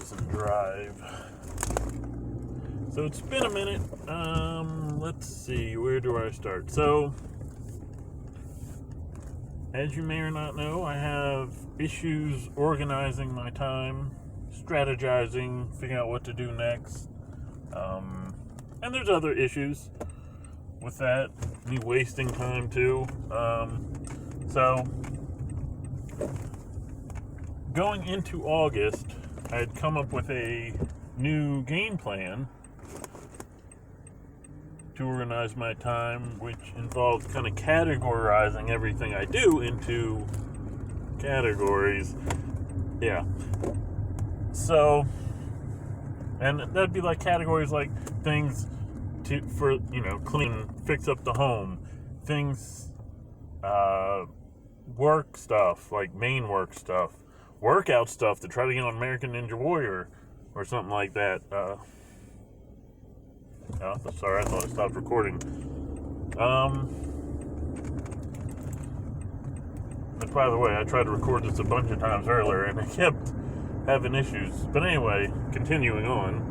doesn't drive. So it's been a minute. Let's see, where do I start? So, as you may or not know, I have issues organizing my time, strategizing, figuring out what to do next. And there's other issues with that, me wasting time too. So, going into August, I had come up with a new game plan to organize my time, which involves kind of categorizing everything I do into categories. Yeah. So, and that'd be like categories like things for clean, fix up the home, things, work stuff, like main work stuff, workout stuff to try to get on American Ninja Warrior or something like that. Sorry, I thought I stopped recording. And by the way, I tried to record this a bunch of times earlier and I kept having issues. But anyway, continuing on.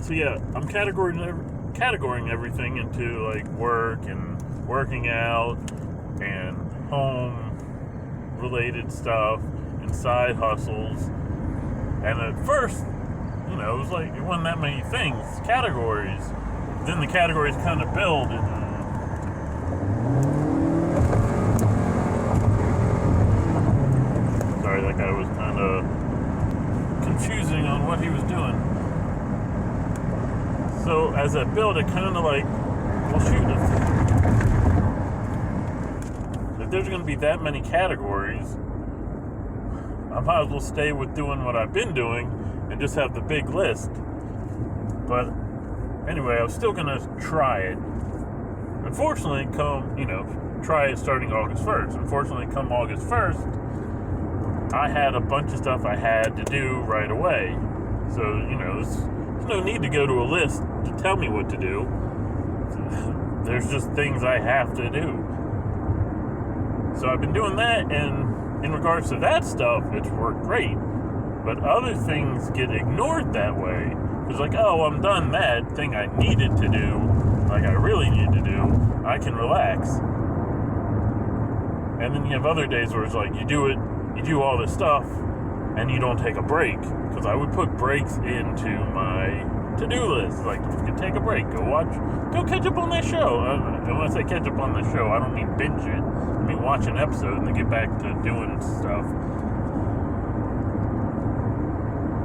So yeah, I'm categorizing everything into like work and working out and home related stuff and side hustles. And at first, it was like it wasn't that many things, categories. Then the categories kind of build and sorry, that guy was kind of confusing on what he was doing. So as I build, it kind of like, well, shoot, if there's going to be that many categories, I might as well stay with doing what I've been doing and just have the big list. But anyway, I was still going to try it. Unfortunately, try it starting August 1st. Unfortunately, come August 1st, I had a bunch of stuff I had to do right away. So, there's no need to go to a list to tell me what to do. There's just things I have to do. So I've been doing that, and in regards to that stuff, it's worked great. But other things get ignored that way. It's like, oh, I'm done that thing I needed to do, like I really need to do, I can relax. And then you have other days where it's like, you do all this stuff, and you don't take a break. Because I would put breaks into my to-do list. Like, you can take a break, go catch up on that show. And when I say catch up on the show, I don't mean binge it. I mean watch an episode and then get back to doing stuff.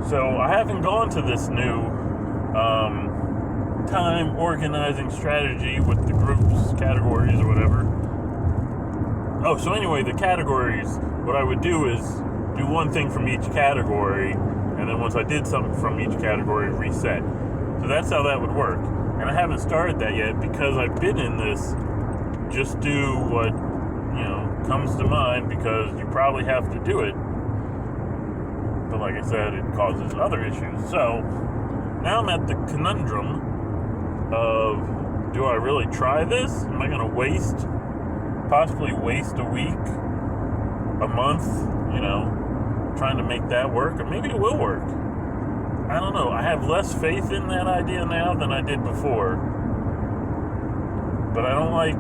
So I haven't gone to this new time organizing strategy with the groups, categories, or whatever. Oh, so anyway, the categories, what I would do is do one thing from each category, and then once I did something from each category, reset. So that's how that would work. And I haven't started that yet because I've been in this just do what, comes to mind, because you probably have to do it. But like I said, it causes other issues. So now I'm at the conundrum of, do I really try this? Am I going to possibly waste a week, a month, trying to make that work? Or maybe it will work. I don't know. I have less faith in that idea now than I did before. But I don't like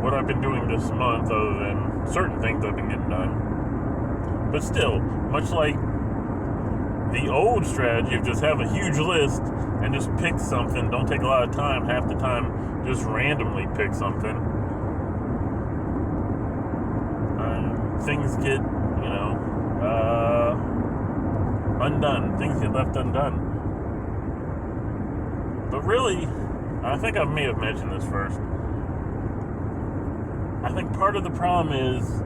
what I've been doing this month, other than certain things I've been getting done. But still, much like the old strategy of just have a huge list and just pick something, don't take a lot of time, half the time just randomly pick something, things get, undone. Things get left undone. But really, I think I may have mentioned this first. I think part of the problem is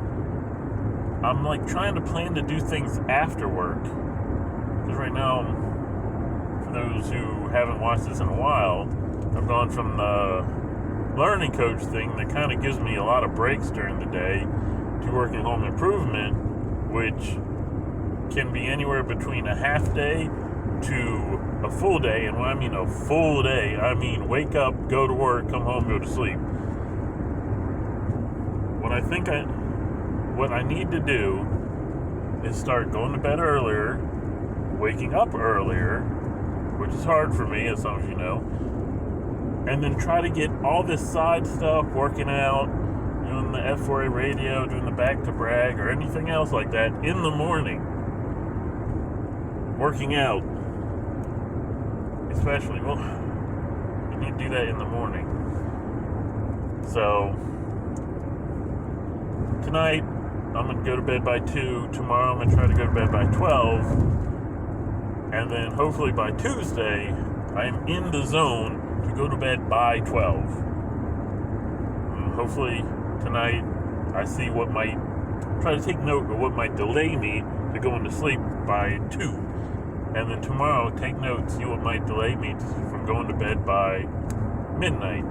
I'm like trying to plan to do things after work. Because right now, for those who haven't watched this in a while, I've gone from the learning coach thing that kind of gives me a lot of breaks during the day to working home improvement, which can be anywhere between a half day to a full day. And when I mean a full day, I mean wake up, go to work, come home, go to sleep. What I need to do is start going to bed earlier, waking up earlier, which is hard for me, as some of you know, and then try to get all this side stuff, working out, doing the F4A radio, doing the back to brag, or anything else like that in the morning. Working out, especially, well, you need to do that in the morning. So, tonight, I'm going to go to bed by 2. Tomorrow, I'm going to try to go to bed by 12. And then, hopefully, by Tuesday, I'm in the zone to go to bed by 12. And hopefully, tonight, I see what might, try to take note of what might delay me to going to sleep by 2. And then tomorrow, take note, see what might delay me from going to bed by midnight.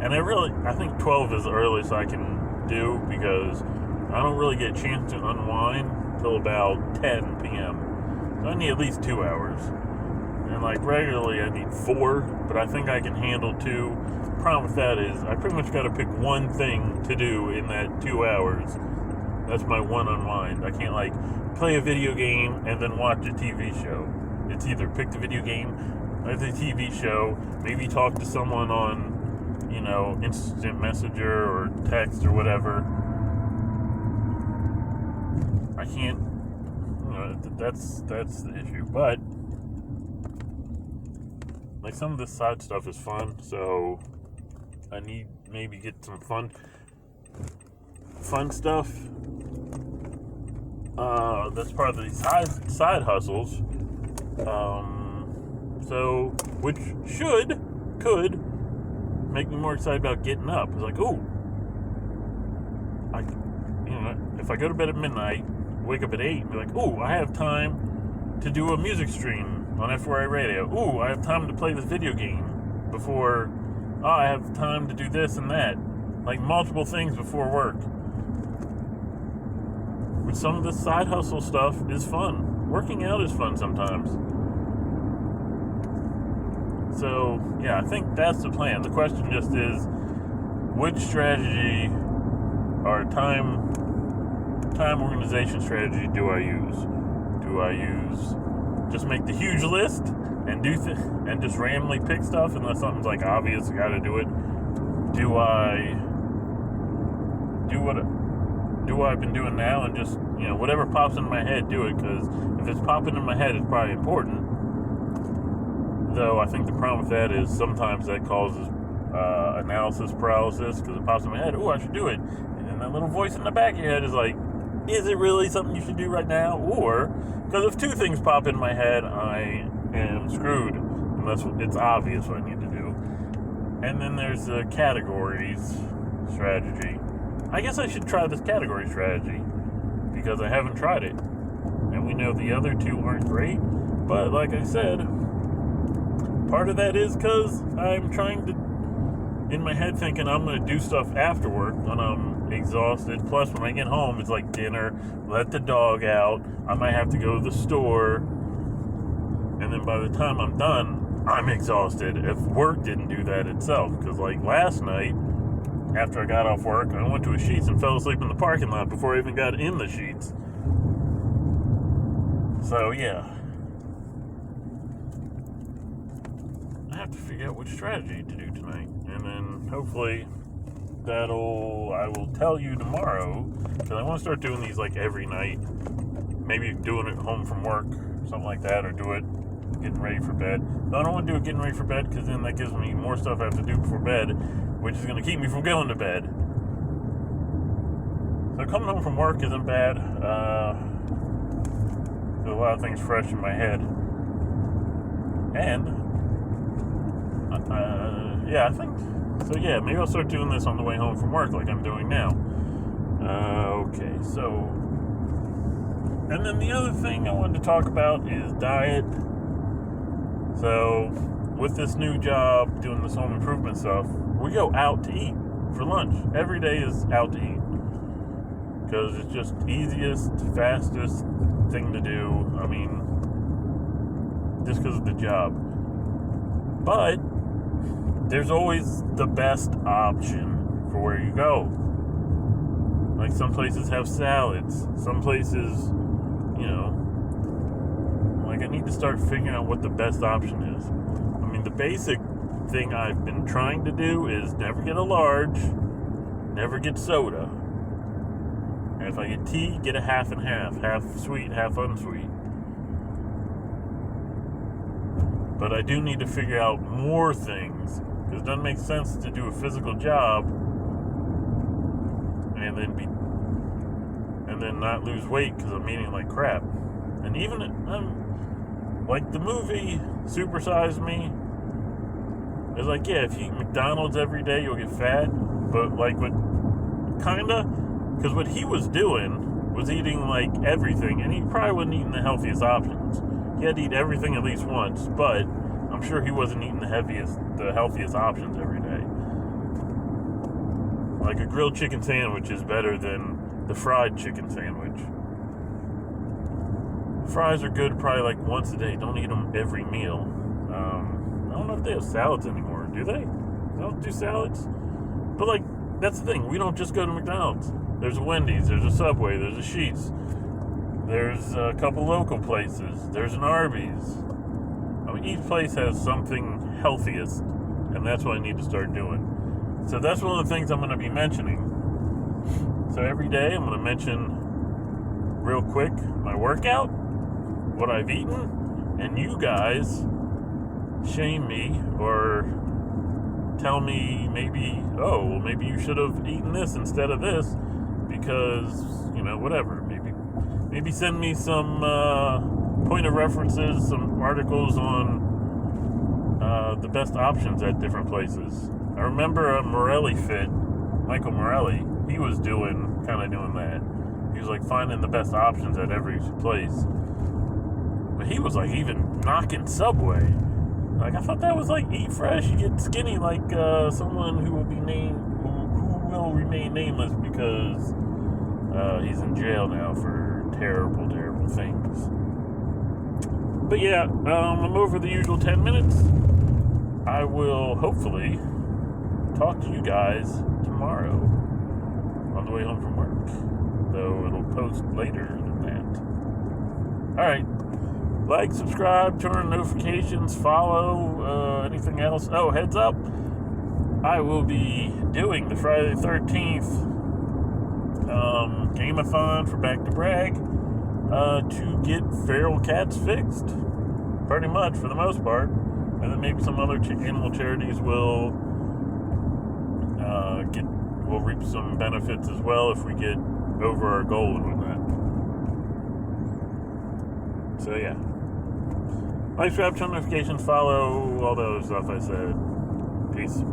And I think 12 is the earliest I can do, because I don't really get a chance to unwind till about 10 p.m. So I need at least 2 hours. And like regularly I need 4, but I think I can handle 2. Problem with that is I pretty much got to pick one thing to do in that 2 hours. That's my one unwind. I can't like play a video game and then watch a TV show. It's either pick the video game or the TV show, maybe talk to someone on, instant messenger or text or whatever. I can't, that's the issue. But like some of this side stuff is fun, so I need maybe get some fun stuff. That's part of the side hustles. So which could make me more excited about getting up. It's like, if I go to bed at midnight, wake up at 8, and be like, I have time to do a music stream on F4A radio. I have time to play this video game before. I have time to do this and that. Like multiple things before work. But some of the side hustle stuff is fun. Working out is fun sometimes. So, yeah, I think that's the plan. The question just is, which strategy or time organization strategy do I use? Do I use just make the huge list and and just randomly pick stuff unless something's like obvious, I gotta do it? Do I do what I've been doing now and just, whatever pops in my head, do it? Because if it's popping in my head, it's probably important. Though I think the problem with that is sometimes that causes analysis paralysis, because it pops in my head, I should do it. And then that little voice in the back of your head is like, is it really something you should do right now? Or, because if 2 things pop in my head, I am screwed, unless it's obvious what I need to do. And then there's the categories strategy. I guess I should try this category strategy, because I haven't tried it. And we know the other 2 aren't great, but like I said, part of that is because I'm trying to, in my head, thinking I'm going to do stuff after work when I'm exhausted. Plus, when I get home, it's like dinner, let the dog out, I might have to go to the store, and then by the time I'm done, I'm exhausted if work didn't do that itself. Because like last night, after I got off work, I went to a Sheetz and fell asleep in the parking lot before I even got in the Sheetz. So, yeah. I have to figure out which strategy to do tonight. And then, hopefully, I will tell you tomorrow. Because I want to start doing these, like, every night. Maybe doing it home from work, something like that. Or do it getting ready for bed. No, I don't want to do it getting ready for bed, because then that gives me more stuff I have to do before bed, which is going to keep me from going to bed. So coming home from work isn't bad. There's a lot of things fresh in my head. And, I think, so yeah, maybe I'll start doing this on the way home from work like I'm doing now. Okay, so, and then the other thing I wanted to talk about is diet. So, with this new job, doing this home improvement stuff, we go out to eat for lunch. Every day is out to eat. Because it's just easiest, fastest thing to do. I mean, just because of the job. But, there's always the best option for where you go. Like some places have salads. Some places you know, like I need to start figuring out what the best option is. I mean, the basic thing I've been trying to do is never get a large, never get soda. And if I get tea, get a half and half sweet, half unsweet. But I do need to figure out more things, because it doesn't make sense to do a physical job and then not lose weight because I'm eating like crap. And even like the movie Super Size Me, it's like, yeah, if you eat McDonald's every day, you'll get fat. But like because what he was doing was eating like everything, and he probably wasn't eating the healthiest options. He had to eat everything at least once, but I'm sure he wasn't eating the healthiest options every day. Like a grilled chicken sandwich is better than the fried chicken sandwich. Fries are good probably like once a day. Don't eat them every meal. I don't know if they have salads anymore. Do they? They don't do salads? But like, that's the thing. We don't just go to McDonald's. There's a Wendy's, there's a Subway, there's a Sheetz. There's a couple local places. There's an Arby's. I mean, each place has something healthiest, and that's what I need to start doing. So that's one of the things I'm going to be mentioning. So every day I'm going to mention real quick my workout, what I've eaten, and you guys shame me or tell me maybe, oh, well, maybe you should have eaten this instead of this because, you know, whatever. Maybe send me some point of references, some articles on the best options at different places. I remember Michael Morelli, he was kind of doing that. He was like finding the best options at every place. But he was like even knocking Subway. Like I thought that was like eat fresh, you get skinny, like someone who will remain nameless because he's in jail now for terrible, terrible things. But yeah, I'm over the usual 10 minutes. I will hopefully talk to you guys tomorrow on the way home from work, though it'll post later than that. Alright, like, subscribe, turn on notifications, follow, anything else. Oh, heads up, I will be doing the Friday the 13th game-a-thon for Back to Brag to get feral cats fixed, pretty much for the most part, and then maybe some other animal charities will reap some benefits as well if we get over our goal and whatnot. So yeah, like, subscribe, turn notifications, follow, all the other stuff I said. Peace.